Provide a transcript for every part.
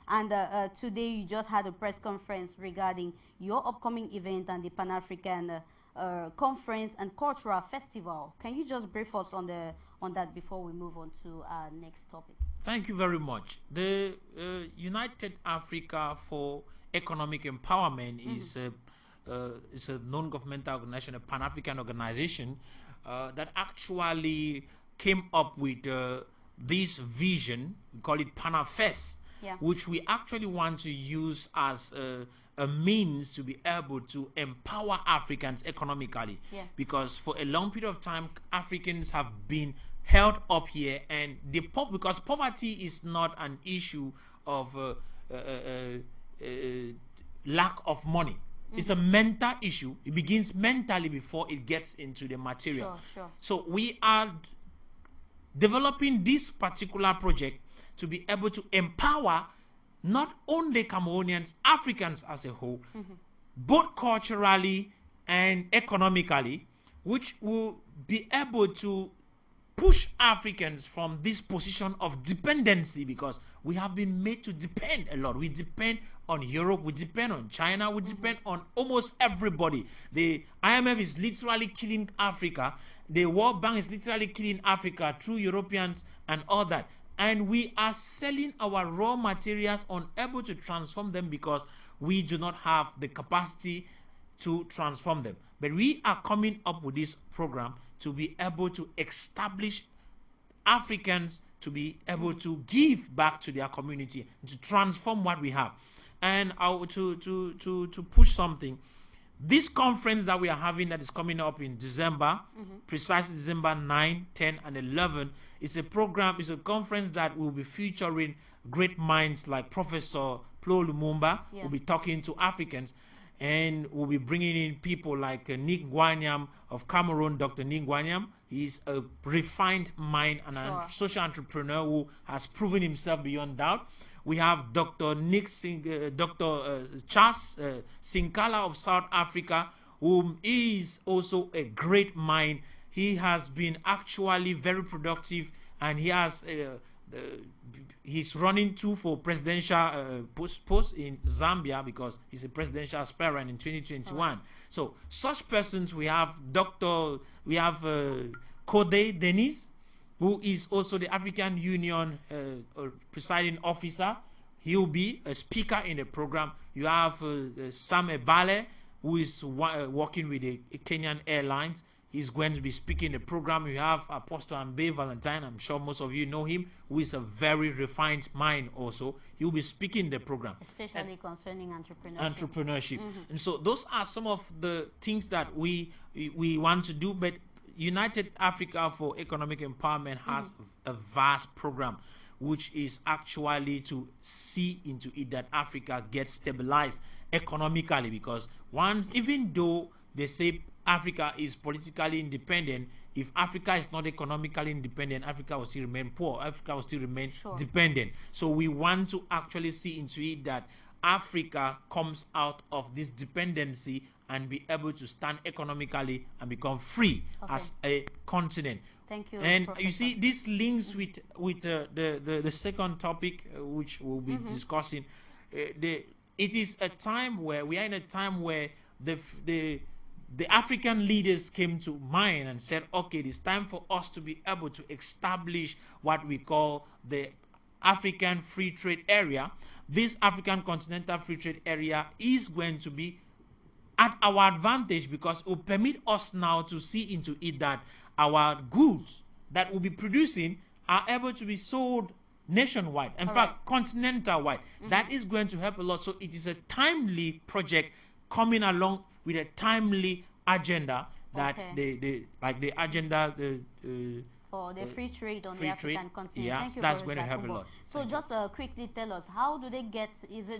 And today you just had a press conference regarding your upcoming event and the Pan-African Conference and Cultural Festival. Can you just brief us on that before we move on to our next topic? Thank you very much. The United Africa for Economic Empowerment is a non-governmental organization, a Pan-African organization that actually came up with this vision. We call it PANAFEST, which we actually want to use as a means to be able to empower Africans economically. Because for a long period of time, Africans have been held up here, and because poverty is not an issue of lack of money. It's a mental issue. It begins mentally before it gets into the material. So we are developing this particular project to be able to empower not only Cameroonians, Africans as a whole, both culturally and economically, which will be able to push Africans from this position of dependency, because we have been made to depend a lot. We depend on Europe, we depend on China, we depend on almost everybody. The IMF is literally killing Africa. The World Bank is literally killing Africa through Europeans and all that. And we are selling our raw materials, unable to transform them because we do not have the capacity to transform them. But we are coming up with this program to be able to establish Africans to be able to give back to their community, to transform what we have. And to push something, this conference that we are having that is coming up in December, precisely December 9, 10, and 11, is a program, is a conference that will be featuring great minds like Professor Flo Lumumba, will be talking to Africans, and we'll be bringing in people like Nick Gwanyam of Cameroon. Dr. Nick Gwanyam, he's a refined mind and a social entrepreneur who has proven himself beyond doubt. We have Dr. Charles Sinkala of South Africa, whom is also a great mind. He has been actually very productive, and he has he's running too for presidential post in Zambia, because he's a presidential aspirant in 2021. So such persons, we have Kode Dennis, who is also the African Union presiding officer. He will be a speaker in the program. You have Sam Ebale, who is working with the Kenyan Airlines. He's going to be speaking the program. You have Apostle Ambe Valentine. I'm sure most of you know him, who is a very refined mind also. He will be speaking the program. Especially concerning entrepreneurship. And so those are some of the things that we want to do. But United Africa for Economic Empowerment has a vast program, which is actually to see into it that Africa gets stabilized economically. Because even though they say Africa is politically independent, if Africa is not economically independent, Africa will still remain poor. Africa will still remain dependent. So we want to actually see into it that Africa comes out of this dependency and be able to stand economically and become free as a continent. Thank you. And Professor. you see, this links with the second topic, which we'll be discussing. It is a time where we are in a time where the African leaders came to mind and said, okay, it's time for us to be able to establish what we call the African Free Trade Area. This African Continental Free Trade Area is going to be at our advantage, because it will permit us now to see into it that our goods that we'll be producing are able to be sold nationwide, in fact, continental-wide. That is going to help a lot. So it is a timely project coming along with a timely agenda that the agenda for the free trade on the African continent. Yeah, that's going to help a lot. So just quickly tell us, how do they get?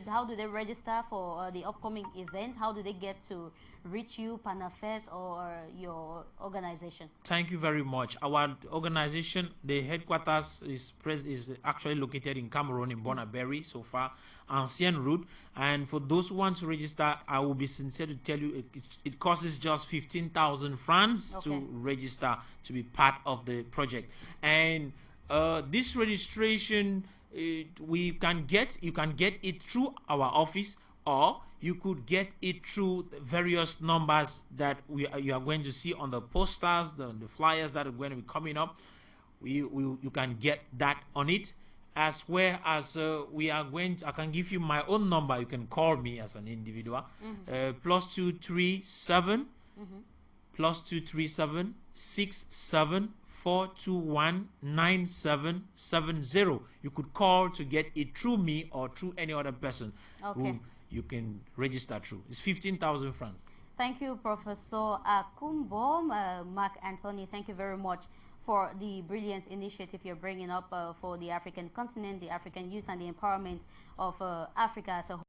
How do they register for the upcoming events? How do they get to reach you, PANAFEST, or your organization? Thank you very much. Our organization, the headquarters is actually located in Cameroon, in Bonaberi, so far, Ancien Route. And for those who want to register, I will be sincere to tell you it costs just 15,000 francs to register to be part of the project. And this registration you can get it through our office, or you could get it through the various numbers that you are going to see on the posters, the flyers that are going to be coming up. You can get that on it, as well as I can give you my own number. You can call me as an individual. +237 +237 67 421 9770. You could call to get it through me or through any other person who you can register through. It's 15,000 francs. Thank you, Professor Akumbo. Mark Anthony, thank you very much for the brilliant initiative you're bringing up for the African continent, the African youth, and the empowerment of Africa as a whole.